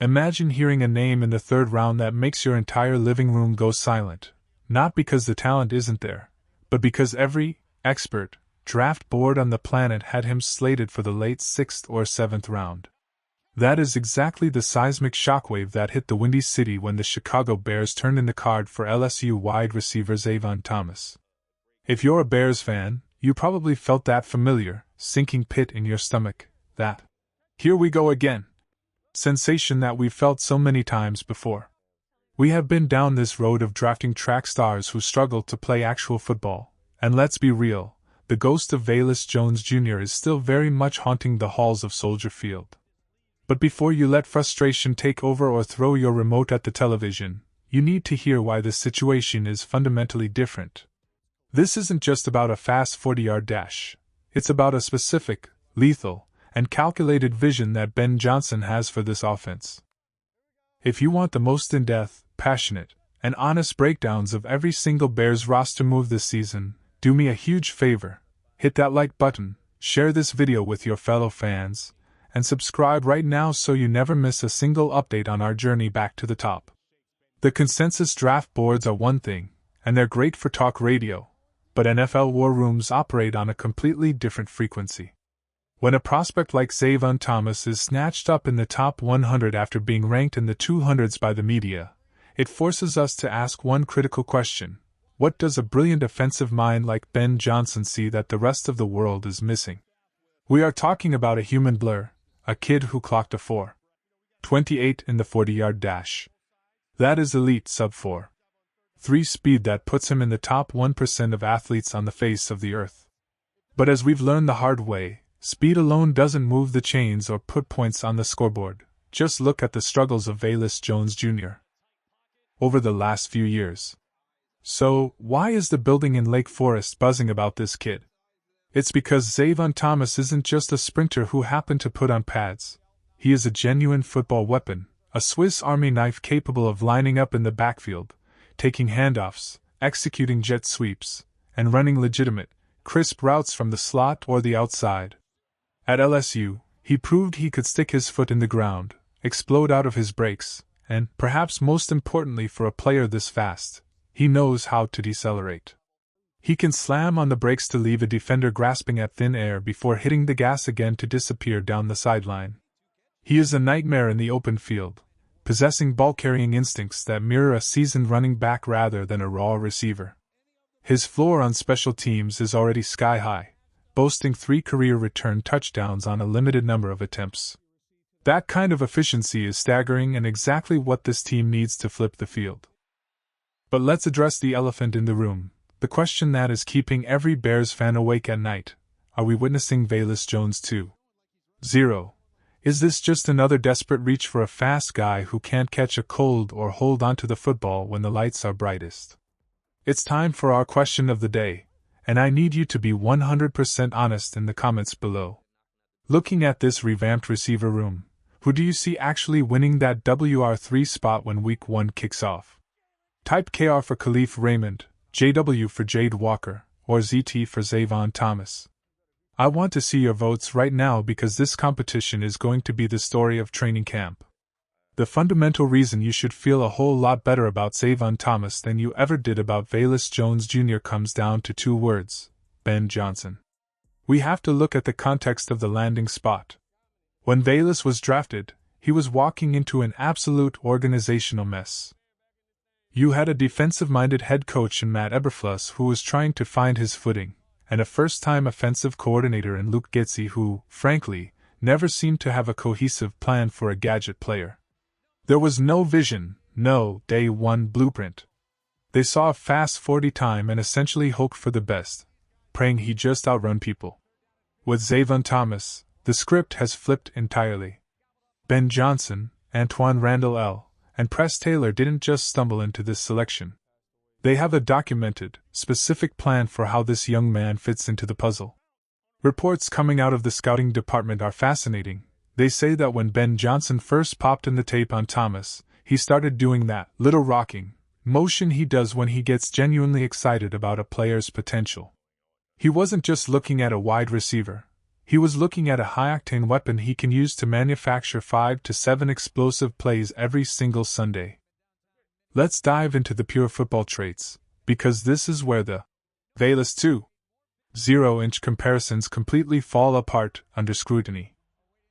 Imagine hearing a name in the third round that makes your entire living room go silent, not because the talent isn't there, but because every expert draft board on the planet had him slated for the late 6th or 7th round. That is exactly the seismic shockwave that hit the Windy City when the Chicago Bears turned in the card for LSU wide receiver Zayvon Thomas. If you're a Bears fan, you probably felt that familiar, sinking pit in your stomach, that "here we go again" sensation that we've felt so many times before. We have been down this road of drafting track stars who struggle to play actual football, and let's be real, the ghost of Velus Jones Jr. is still very much haunting the halls of Soldier Field. But before you let frustration take over or throw your remote at the television, you need to hear why this situation is fundamentally different. This isn't just about a fast 40-yard dash. It's about a specific, lethal, and calculated vision that Ben Johnson has for this offense. If you want the most in-depth, passionate, and honest breakdowns of every single Bears roster move this season, do me a huge favor. Hit that like button, share this video with your fellow fans, and subscribe right now so you never miss a single update on our journey back to the top. The consensus draft boards are one thing, and they're great for talk radio, but NFL war rooms operate on a completely different frequency. When a prospect like Zayvon Thomas is snatched up in the top 100 after being ranked in the 200s by the media, it forces us to ask one critical question: what does a brilliant offensive mind like Ben Johnson see that the rest of the world is missing? We are talking about a human blur, a kid who clocked a 4.28 in the 40-yard dash. That is elite sub-4.3 speed that puts him in the top 1% of athletes on the face of the earth. But as we've learned the hard way, speed alone doesn't move the chains or put points on the scoreboard. Just look at the struggles of Velus Jones Jr. over the last few years. So, why is the building in Lake Forest buzzing about this kid? It's because Zayvon Thomas isn't just a sprinter who happened to put on pads. He is a genuine football weapon, a Swiss Army knife capable of lining up in the backfield, taking handoffs, executing jet sweeps, and running legitimate, crisp routes from the slot or the outside. At LSU, he proved he could stick his foot in the ground, explode out of his brakes, and, perhaps most importantly for a player this fast, he knows how to decelerate. He can slam on the brakes to leave a defender grasping at thin air before hitting the gas again to disappear down the sideline. He is a nightmare in the open field, possessing ball-carrying instincts that mirror a seasoned running back rather than a raw receiver. His floor on special teams is already sky-high, boasting 3 career return touchdowns on a limited number of attempts. That kind of efficiency is staggering and exactly what this team needs to flip the field. But let's address the elephant in the room, the question that is keeping every Bears fan awake at night: are we witnessing Velus Jones 2.0? Is this just another desperate reach for a fast guy who can't catch a cold or hold onto the football when the lights are brightest? It's time for our question of the day, and I need you to be 100% honest in the comments below. Looking at this revamped receiver room, who do you see actually winning that WR3 spot when Week 1 kicks off? Type KR for Khalif Raymond, JW for Jade Walker, or ZT for Zayvon Thomas. I want to see your votes right now because this competition is going to be the story of training camp. The fundamental reason you should feel a whole lot better about Zayvon Thomas than you ever did about Velus Jones Jr. comes down to 2 words: Ben Johnson. We have to look at the context of the landing spot. When Velus was drafted, he was walking into an absolute organizational mess. You had a defensive-minded head coach in Matt Eberflus who was trying to find his footing, and a first-time offensive coordinator in Luke Getsy who, frankly, never seemed to have a cohesive plan for a gadget player. There was no vision, no day one blueprint. They saw a fast 40 time and essentially hoped for the best, praying he'd just outrun people. With Zayvon Thomas, the script has flipped entirely. Ben Johnson, Antoine Randall L., and Press Taylor didn't just stumble into this selection. They have a documented, specific plan for how this young man fits into the puzzle. Reports coming out of the scouting department are fascinating. They say that when Ben Johnson first popped in the tape on Thomas, he started doing that little rocking motion he does when he gets genuinely excited about a player's potential. He wasn't just looking at a wide receiver. He was looking at a high-octane weapon he can use to manufacture 5 to 7 explosive plays every single Sunday. Let's dive into the pure football traits, because this is where the Velus 2.0-inch comparisons completely fall apart under scrutiny.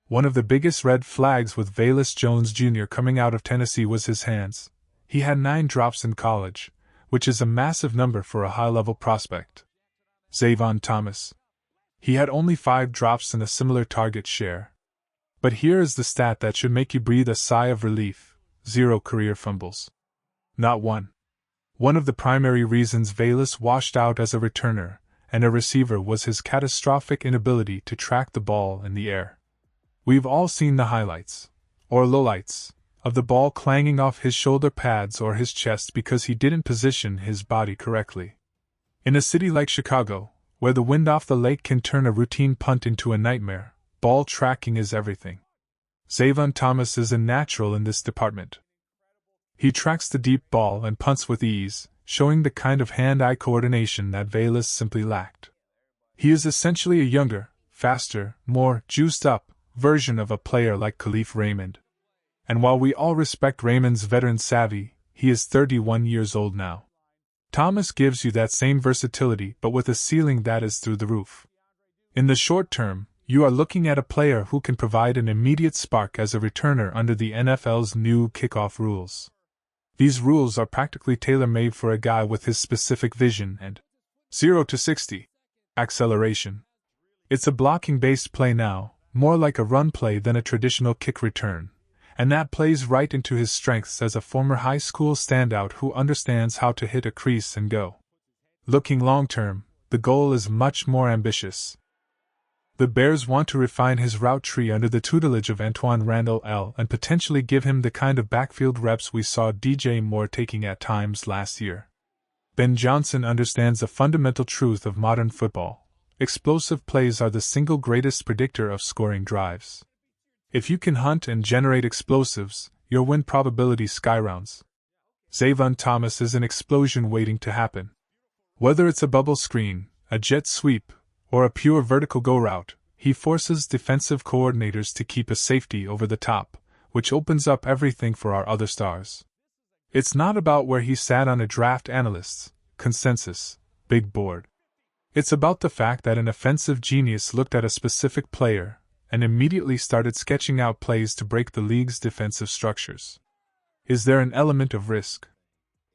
One of the biggest red flags with Velus Jones Jr. coming out of Tennessee was his hands. He had 9 drops in college, which is a massive number for a high-level prospect. Zayvon Thomas. He had only 5 drops and a similar target share. But here is the stat that should make you breathe a sigh of relief: 0 career fumbles. Not one. One of the primary reasons Velus washed out as a returner and a receiver was his catastrophic inability to track the ball in the air. We've all seen the highlights, or lowlights, of the ball clanging off his shoulder pads or his chest because he didn't position his body correctly. In a city like Chicago, where the wind off the lake can turn a routine punt into a nightmare, ball tracking is everything. Zayvon Thomas is a natural in this department. He tracks the deep ball and punts with ease, showing the kind of hand-eye coordination that Velus simply lacked. He is essentially a younger, faster, more juiced-up version of a player like Khalif Raymond. And while we all respect Raymond's veteran savvy, he is 31 years old now. Thomas gives you that same versatility but with a ceiling that is through the roof. In the short term, you are looking at a player who can provide an immediate spark as a returner under the NFL's new kickoff rules. These rules are practically tailor-made for a guy with his specific vision and 0 to 60 acceleration. It's a blocking-based play now, more like a run play than a traditional kick return, and that plays right into his strengths as a former high school standout who understands how to hit a crease and go. Looking long-term, the goal is much more ambitious. The Bears want to refine his route tree under the tutelage of Antoine Randall L. and potentially give him the kind of backfield reps we saw DJ Moore taking at times last year. Ben Johnson understands the fundamental truth of modern football: explosive plays are the single greatest predictor of scoring drives. If you can hunt and generate explosives, your win probability skyrockets. Zayvon Thomas is an explosion waiting to happen. Whether it's a bubble screen, a jet sweep, or a pure vertical go route, he forces defensive coordinators to keep a safety over the top, which opens up everything for our other stars. It's not about where he sat on a draft analyst's consensus big board. It's about the fact that an offensive genius looked at a specific player and immediately started sketching out plays to break the league's defensive structures. Is there an element of risk?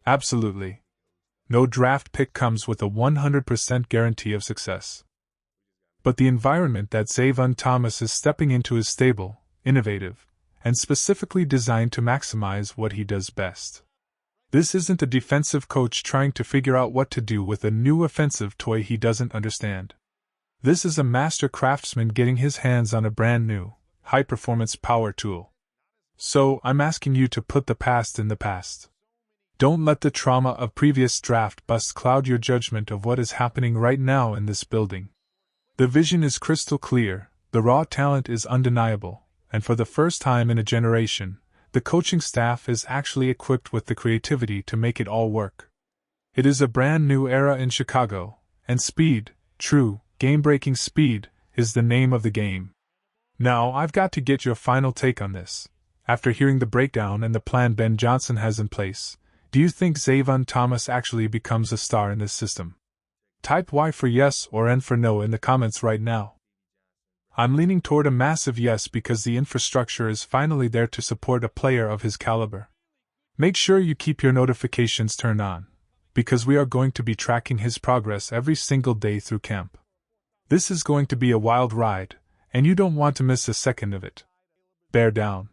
Absolutely. No draft pick comes with a 100% guarantee of success. But the environment that Zayvon Thomas is stepping into is stable, innovative, and specifically designed to maximize what he does best. This isn't a defensive coach trying to figure out what to do with a new offensive toy he doesn't understand. This is a master craftsman getting his hands on a brand new, high-performance power tool. So, I'm asking you to put the past in the past. Don't let the trauma of previous draft busts cloud your judgment of what is happening right now in this building. The vision is crystal clear, the raw talent is undeniable, and for the first time in a generation, the coaching staff is actually equipped with the creativity to make it all work. It is a brand new era in Chicago, and speed, true, game-breaking speed, is the name of the game. Now, I've got to get your final take on this. After hearing the breakdown and the plan Ben Johnson has in place, do you think Zayvon Thomas actually becomes a star in this system? Type Y for yes or N for no in the comments right now. I'm leaning toward a massive yes because the infrastructure is finally there to support a player of his caliber. Make sure you keep your notifications turned on, because we are going to be tracking his progress every single day through camp. This is going to be a wild ride, and you don't want to miss a second of it. Bear down.